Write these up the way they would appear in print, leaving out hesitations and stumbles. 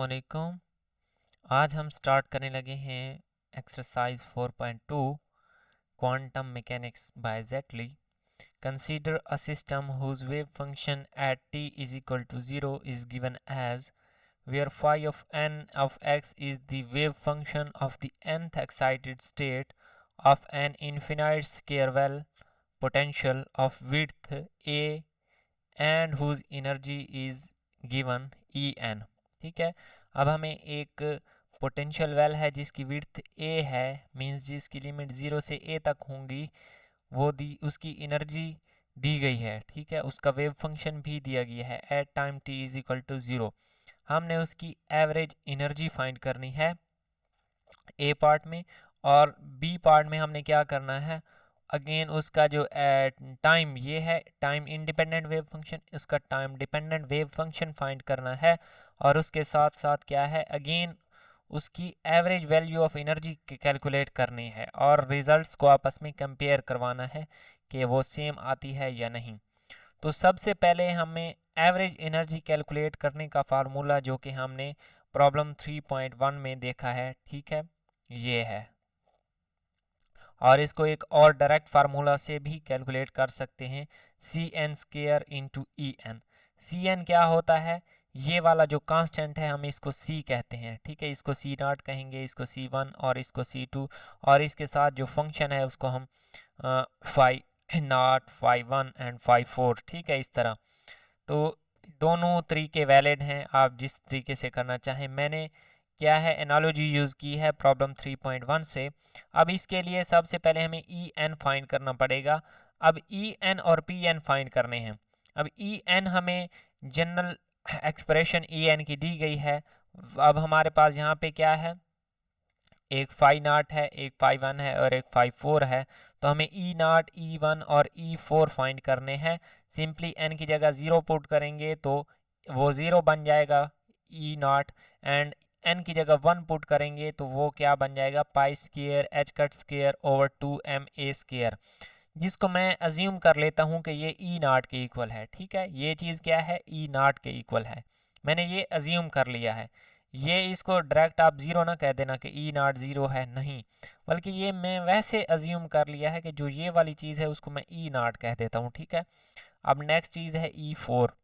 वालेकुम। आज हम स्टार्ट करने लगे हैं exercise 4.2 quantum mechanics by Zettili. Consider a system whose wave function at t is equal to 0 is given as where phi of n of x is the wave function of the nth excited state of an infinite square well potential of width a and whose energy is given En। ठीक है, अब हमें एक potential well है जिसकी width ए है, means जिसकी limit 0 से ए तक होंगी, वो दी उसकी एनर्जी दी गई है। ठीक है, उसका वेव फंक्शन भी दिया गया है at time t is equal to 0। हमने उसकी एवरेज एनर्जी फाइंड करनी है ए पार्ट में, और बी पार्ट में हमने क्या करना है, अगेन उसका जो टाइम ये है टाइम इंडिपेंडेंट वेव फंक्शन, इसका time dependent wave function find करना है, और उसके साथ साथ क्या है, अगेन उसकी average value of energy calculate करनी है, और रिजल्ट्स को आपस में कंपेयर करवाना है कि वो सेम आती है या नहीं। तो सबसे पहले हमें एवरेज एनर्जी कैलकुलेट करने का फार्मूला जो कि हमने प्रॉब्लम 3.1 में देखा है, ठीक है, ये है। और इसको एक और डायरेक्ट फार्मूला से भी कैलकुलेट कर सकते हैं, c n square into e n. C n क्या होता है, ये वाला जो कांस्टेंट है हम इसको सी कहते हैं। ठीक है, इसको सी नॉट कहेंगे, इसको सी वन और इसको सी टू, और इसके साथ जो फंक्शन है उसको हम five not, five one and five four. ठीक है, इस तरह। तो दोनों तरीके वैलिड हैं, आप जिस तरीके से करना चाहें। मैंने क्या है, एनालॉजी यूज़ की है प्रॉब्लम 3.1 से। अब इसके लिए सबसे पहले हमें ई एन फाइंड करना पड़ेगा। अब ई एन और पी एन फाइंड करने हैं। अब ई एन हमें जनरल एक्सप्रेशन ई एन की दी गई है। अब हमारे पास यहाँ पे क्या है, एक फाइव नाट है, एक फाइव वन है और एक फाइव फोर है। तो हमें ई नाट, ई वन और ई फोर फाइंड करने हैं। सिंपली एन की जगह ज़ीरो पुट करेंगे तो वो ज़ीरो बन जाएगा ई नाट, एंड एन की जगह वन पुट करेंगे तो वो क्या बन जाएगा, pi square H cut square over 2ma square, जिसको मैं अज्यूम कर लेता हूँ कि ये ई नाट के इक्वल है। ठीक है, ये चीज़ क्या है, ई नाट के इक्वल है, मैंने ये अज्यूम कर लिया है। ये इसको डायरेक्ट आप ज़ीरो ना कह देना कि ई नाट ज़ीरो है, नहीं, बल्कि ये मैं वैसे अज्यूम कर लिया है कि जो ये वाली चीज़ है उसको मैं ई नाट कह देता हूँ। ठीक है, अब नेक्स्ट चीज़ है ई फोर।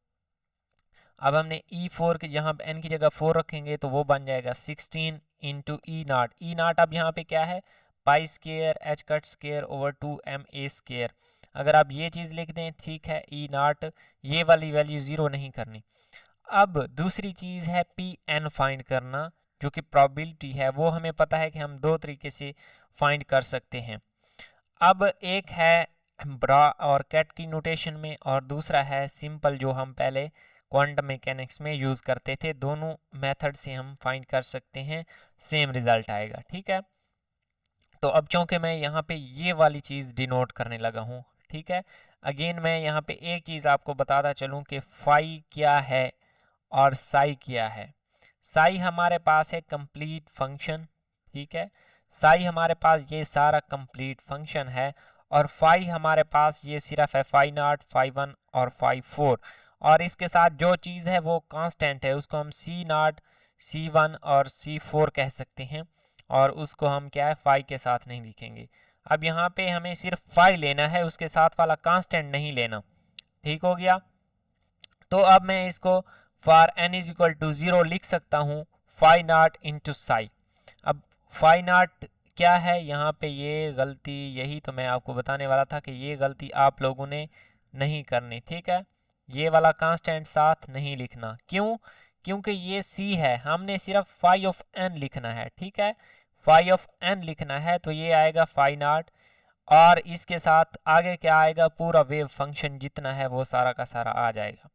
अब हमने ई फोर के जहाँ एन की जगह फोर रखेंगे तो वो बन जाएगा 16 इंटू ई नाट। ई नाट अब यहाँ पे क्या है, pi square H cut square over 2ma square. अगर आप ये चीज़ लिख दें, ठीक है, ई नाट, ये वाली वैल्यू ज़ीरो नहीं करनी। अब दूसरी चीज़ है पी एन फाइंड करना, जो कि प्रोबेबिलिटी है। वो हमें पता है कि हम दो तरीके से फाइंड कर सकते हैं। अब एक है ब्रा और कैट की नोटेशन में, और दूसरा है सिंपल जो हम पहले क्वांटम मैकेनिक्स में यूज़ करते थे। दोनों मेथड से हम फाइंड कर सकते हैं, सेम रिजल्ट आएगा। ठीक है, तो अब चूंकि मैं यहाँ पे ये वाली चीज़ डिनोट करने लगा हूँ, ठीक है, अगेन मैं यहाँ पे एक चीज़ आपको बताता चलूँ कि फाई क्या है और साई क्या है। साई हमारे पास है कंप्लीट फंक्शन। ठीक है, साई हमारे पास ये सारा कंप्लीट फंक्शन है, और फाई हमारे पास ये सिर्फ है फाई नॉट, फाई वन और फाई फोर, और इसके साथ जो चीज़ है वो कांस्टेंट है, उसको हम सी नॉट, सी वन और सी फोर कह सकते हैं, और उसको हम क्या है, फाई के साथ नहीं लिखेंगे। अब यहाँ पे हमें सिर्फ फाई लेना है, उसके साथ वाला कांस्टेंट नहीं लेना। ठीक हो गया, तो अब मैं इसको for n is equal to zero लिख सकता हूँ फाई नॉट इंटू साई। अब फाई नॉट क्या है, यहाँ पे ये गलती, यही तो मैं आपको बताने वाला था कि ये गलती आप लोगों ने नहीं करनी। ठीक है, ये वाला कांस्टेंट साथ नहीं लिखना। क्यों, क्योंकि ये सी है, हमने सिर्फ फाई ऑफ एन लिखना है। ठीक है, फाई ऑफ एन लिखना है, तो ये आएगा फाई नॉट, और इसके साथ आगे क्या आएगा, पूरा वेव फंक्शन जितना है वो सारा का सारा आ जाएगा।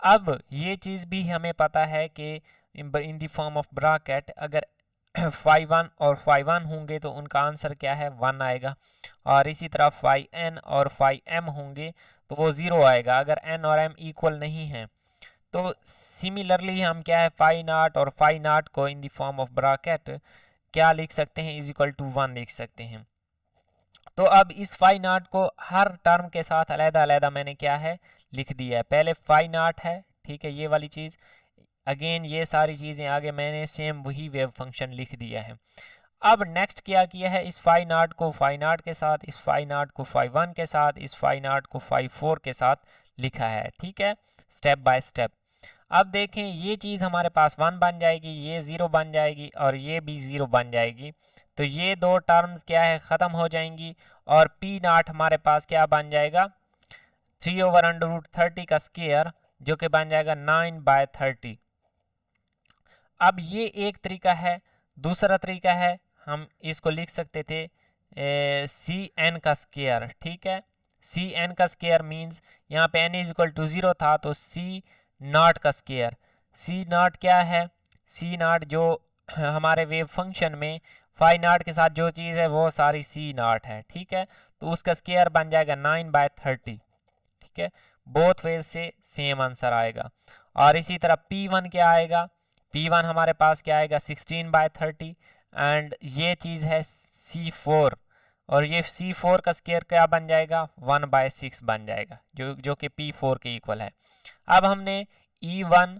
अब ये चीज़ भी हमें पता है कि in the form of bracket अगर फाइव वन और फाइव वन होंगे तो उनका आंसर क्या है, वन आएगा, और इसी तरह फाइव एन और फाइव एम होंगे तो वो ज़ीरो आएगा अगर एन और एम इक्वल नहीं है। तो सिमिलरली हम क्या है, फाइव नाट और फाइव नाट को in the form of bracket क्या लिख सकते हैं, इज इक्वल टू वन लिख सकते हैं। तो अब इस फाइव नाट को हर टर्म के साथ अलग अलग मैंने क्या है लिख दिया है। पहले फाइव नाट है, ठीक है, ये वाली चीज़, अगेन ये सारी चीज़ें आगे मैंने सेम वही वेव फंक्शन लिख दिया है। अब नेक्स्ट क्या किया है, इस फाई नॉट को फाई नॉट के साथ, इस फाई नॉट को फाई 1 के साथ, इस फाई नॉट को फाई 4 के साथ लिखा है। ठीक है, स्टेप बाय स्टेप। अब देखें ये चीज़ हमारे पास 1 बन जाएगी, ये 0 बन जाएगी और ये भी 0 बन जाएगी। तो ये दो टर्म्स क्या है, ख़त्म हो जाएंगी और पी नॉट हमारे पास क्या बन जाएगा, 3/√30 का स्क्वायर, जो कि बन जाएगा 9/30। अब ये एक तरीका है। दूसरा तरीका है, हम इसको लिख सकते थे सी एन का स्क्वायर। ठीक है, सी एन का स्क्वायर मीन्स यहाँ पे n इज इक्वल टू 0 था तो सी नॉट का स्क्वायर। सी नॉट क्या है, सी नॉट जो हमारे वेव फंक्शन में फाई नॉट के साथ जो चीज़ है वो सारी सी नॉट है। ठीक है, तो उसका स्क्वायर बन जाएगा 9/30। ठीक है, बोथ वे से सेम आंसर आएगा। और इसी तरह P1 क्या आएगा, P1 हमारे पास क्या आएगा 16/30 एंड ये चीज़ है C4 और ये C4 का स्क्वायर क्या बन जाएगा 1/6 बन जाएगा, जो कि P4 के इक्वल है। अब हमने E1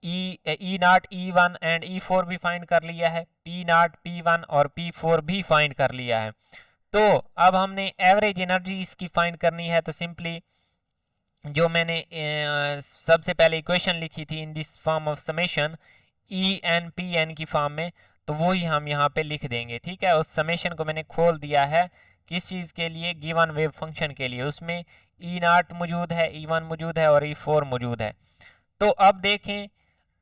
E not E1 and E4 भी फाइंड कर लिया है, P नॉट P1 और P4 भी फाइंड कर लिया है। तो अब हमने एवरेज एनर्जी इसकी फाइंड करनी है। तो सिंपली जो मैंने सबसे पहले इक्वेशन लिखी थी in this form of summation EN/PN की फॉर्म में, तो वही हम यहाँ पे लिख देंगे। ठीक है, उस समेशन को मैंने खोल दिया है किस चीज़ के लिए, गिवन वेव फंक्शन के लिए। उसमें E0 मौजूद है, E1 मौजूद है और E4 मौजूद है। तो अब देखें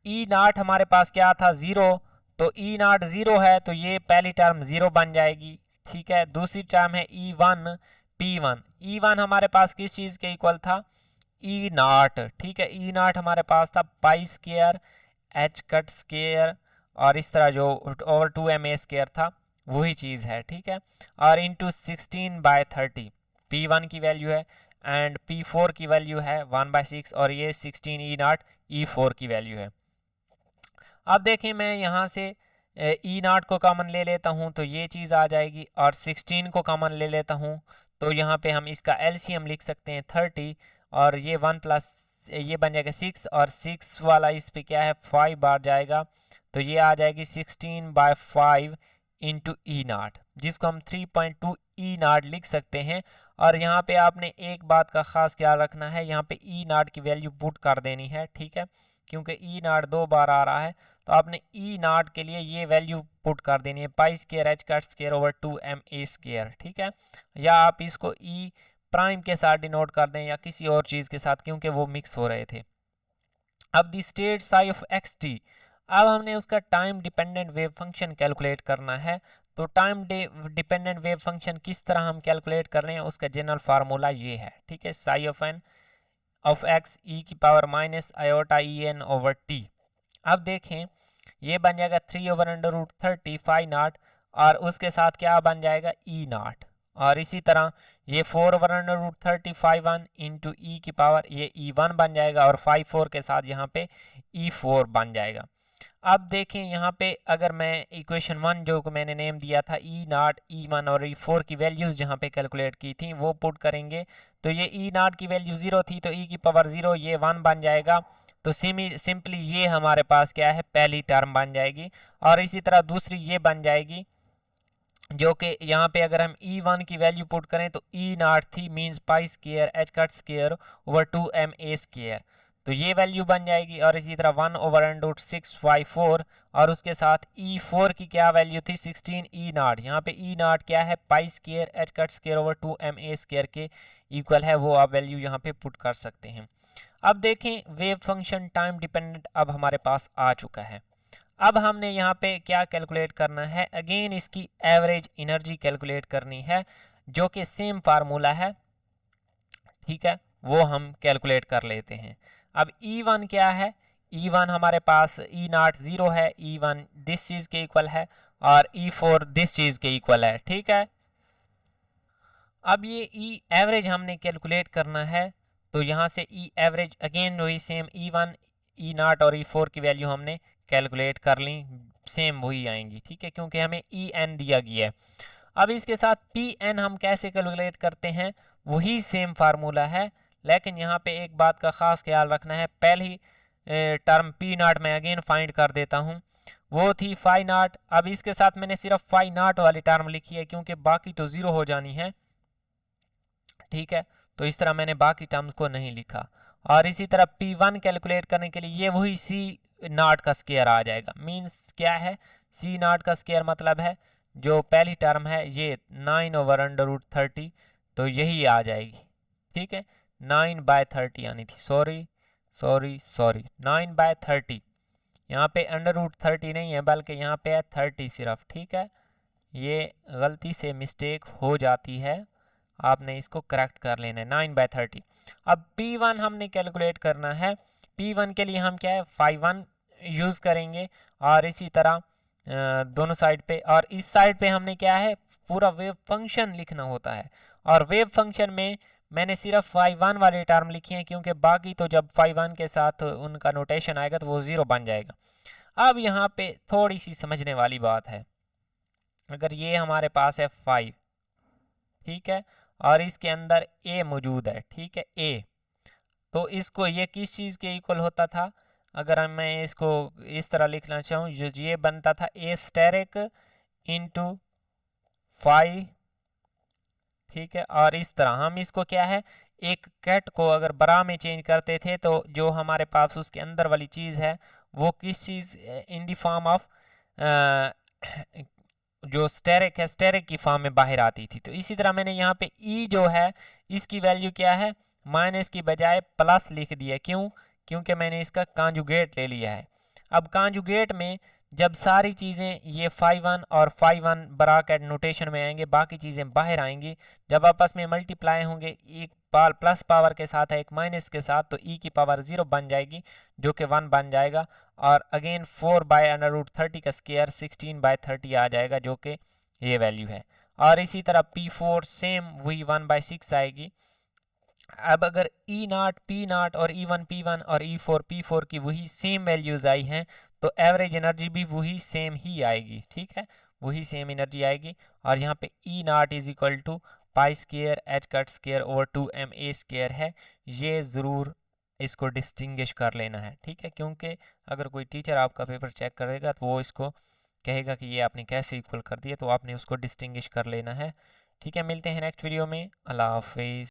E0 हमारे पास क्या था 0, तो E0 0 है तो ये पहली टर्म 0 बन जाएगी। ठीक है, दूसरी टर्म है E1 P1। E1 हमारे पास किस चीज़ के इक्वल था, E0। ठीक है, E0 हमारे पास था पाई स्क्वायर एच कट स्क्वायर और इस तरह जो ओवर 2ma स्क्वायर था वही चीज़ है। ठीक है, और इंटू 16/30 P1 की वैल्यू है एंड P4 की वैल्यू है 1/6 और ये 16 E0 E4 की वैल्यू है। अब देखें मैं यहाँ से E0 को कॉमन ले लेता हूँ तो ये चीज़ आ जाएगी और 16 को कॉमन ले लेता हूँ तो यहाँ पे हम इसका LCM लिख सकते हैं 30 और ये 1 प्लस ये बन जाएगा 6 और 6 वाला इस पे क्या है 5 बार जाएगा तो ये आ जाएगी 16/5 इंटू E0, जिसको हम 3.2 E0 लिख सकते हैं। और यहाँ पे आपने एक बात का ख़ास ख्याल रखना है, यहाँ पे E0 की वैल्यू पुट कर देनी है। ठीक है, क्योंकि E0 2 बार आ रहा है तो आपने E0 के लिए ये वैल्यू पुट कर देनी है पाई square H cut square over 2ma square. ठीक है, या आप इसको E प्राइम के साथ डिनोट कर दें या किसी और चीज़ के साथ, क्योंकि वो मिक्स हो रहे थे। अब दी स्टेट साई ऑफ xt, अब हमने उसका time dependent wave function calculate करना है। तो टाइम डिपेंडेंट वेव फंक्शन किस तरह हम कैलकुलेट कर रहे हैं, उसका जनरल फार्मूला ये है। ठीक है, sigh of n of x e⁻⁻⁰ over t। अब देखें ये बन जाएगा 3/√30 फाई नॉट और उसके साथ क्या बन जाएगा E0 और इसी तरह ये 4/√30 फाई 1 इंटू ई की पावर ये E1 बन जाएगा और फाई 4 के साथ यहाँ पे E4 बन जाएगा। अब देखें यहाँ पे अगर मैं इक्वेशन 1 जो को मैंने नेम दिया था E0 E1 और E4 की वैल्यूज़ जहाँ पे कैलकुलेट की थी वो पुट करेंगे तो ये E0 की वैल्यू 0 थी तो e की पावर 0 ये 1 बन जाएगा। तो सिंपली ये हमारे पास क्या है पहली टर्म बन जाएगी और इसी तरह दूसरी ये बन जाएगी जो कि यहाँ पे अगर हम E1 की वैल्यू पुट करें तो E0 थी मींस पाई square H cut square over 2ma square, तो ये वैल्यू बन जाएगी। और इसी तरह 1/√6/4 और उसके साथ E4 की क्या वैल्यू थी 16 E0, यहाँ पे E0 क्या है पाई square H cut square over 2ma square के इक्वल है, वो आप वैल्यू यहाँ पे पुट कर सकते हैं। अब देखें वेव फंक्शन टाइम डिपेंडेंट अब हमारे पास आ चुका है। अब हमने यहाँ पे क्या कैलकुलेट करना है, अगेन इसकी एवरेज एनर्जी कैलकुलेट करनी है जो कि सेम फार्मूला है। ठीक है, वो हम कैलकुलेट कर लेते हैं। अब E1 क्या है, E1 हमारे पास E0 0 है, E1 दिस चीज़ के इक्वल है और E4 दिस चीज़ के इक्वल है। ठीक है, अब ये E एवरेज हमने कैलकुलेट करना है तो यहाँ से E एवरेज अगेन वही सेम E1 E0 और E4 की वैल्यू हमने कैलकुलेट कर ली, सेम वही आएंगी। ठीक है, क्योंकि हमें En दिया गया है। अब इसके साथ Pn हम कैसे कैलकुलेट करते हैं, वही सेम फार्मूला है, लेकिन यहाँ पे एक बात का ख़ास ख्याल रखना है, पहली टर्म पी नॉट मैं अगेन फाइंड कर देता हूँ, वो थी फाई नॉट। अब इसके साथ मैंने सिर्फ फाई नॉट वाली टर्म लिखी है क्योंकि बाकी तो ज़ीरो हो जानी है, ठीक है। तो इस तरह मैंने बाकी टर्म्स को नहीं लिखा। और इसी तरह P1 कैलकुलेट करने के लिए ये वही सी नॉट का स्क्वायर आ जाएगा। मीन्स क्या है, सी नॉट का स्क्वायर मतलब है जो पहली टर्म है ये 9/√30, तो यही आ जाएगी, ठीक है। 9/30 आनी थी, सॉरी 9/30। यहाँ पे √30 नहीं है बल्कि यहाँ पे है 30 सिर्फ, ठीक है। ये गलती से मिस्टेक हो जाती है, आपने इसको करेक्ट कर लेना है। 9/30। अब P1 हमने कैलकुलेट करना है। P1 के लिए हम क्या है, phi1 यूज़ करेंगे और इसी तरह दोनों साइड पे, और इस साइड पे हमने क्या है, पूरा वेव फंक्शन लिखना होता है। और वेव फंक्शन में मैंने सिर्फ phi1 वाली टर्म लिखी है क्योंकि बाकी तो जब phi1 के साथ उनका नोटेशन आएगा तो वो ज़ीरो बन जाएगा। अब यहाँ पे थोड़ी सी समझने वाली बात है, अगर ये हमारे पास है 5, ठीक है, और इसके अंदर a मौजूद है, ठीक है, a, तो इसको ये किस चीज़ के इक्वल होता था, अगर मैं इसको इस तरह लिखना चाहूँ, जो ये बनता था a स्टेरिक इंटू 5, ठीक है। और इस तरह हम इसको क्या है, एक कैट को अगर बरा में चेंज करते थे तो जो हमारे पास उसके अंदर वाली चीज़ है वो किस चीज़ इन द फॉर्म ऑफ जो स्टेरिक है, स्टेरिक की फॉर्म में बाहर आती थी। तो इसी तरह मैंने यहाँ पे ई जो है इसकी वैल्यू क्या है, माइनस की बजाय प्लस लिख दिया। क्यों, क्योंकि मैंने इसका कॉन्जुगेट ले लिया है। अब कॉन्जुगेट में जब सारी चीज़ें ये phi1 और phi1 ब्रैकेट नोटेशन में आएंगे, बाकी चीज़ें बाहर आएंगी, जब आपस में मल्टीप्लाई होंगे, एक प्लस पावर के साथ है एक माइनस के साथ, तो e की पावर 0 बन जाएगी जो कि 1 बन जाएगा। और अगेन 4/√30 का स्क्वायर 16/30 आ जाएगा जो कि ये वैल्यू है। और इसी तरह P4 सेम वही 1/6 आएगी। अब अगर ई नॉट पी नॉट और E1 P1 और E4 P4 की वही सेम वैल्यूज आई हैं तो एवरेज एनर्जी भी वही सेम ही आएगी, ठीक है, वही सेम एनर्जी आएगी। और यहाँ पे E naught is equal to pi square H cut square over 2ma square है। ये ज़रूर इसको डिस्टिंग्विश कर लेना है, ठीक है, क्योंकि अगर कोई टीचर आपका पेपर चेक करेगा तो वो इसको कहेगा कि ये आपने कैसे इक्वल कर दिया, तो आपने उसको डिस्टिंग्विश कर लेना है, ठीक है। मिलते हैं नेक्स्ट वीडियो में, अल्लाह हाफिज़।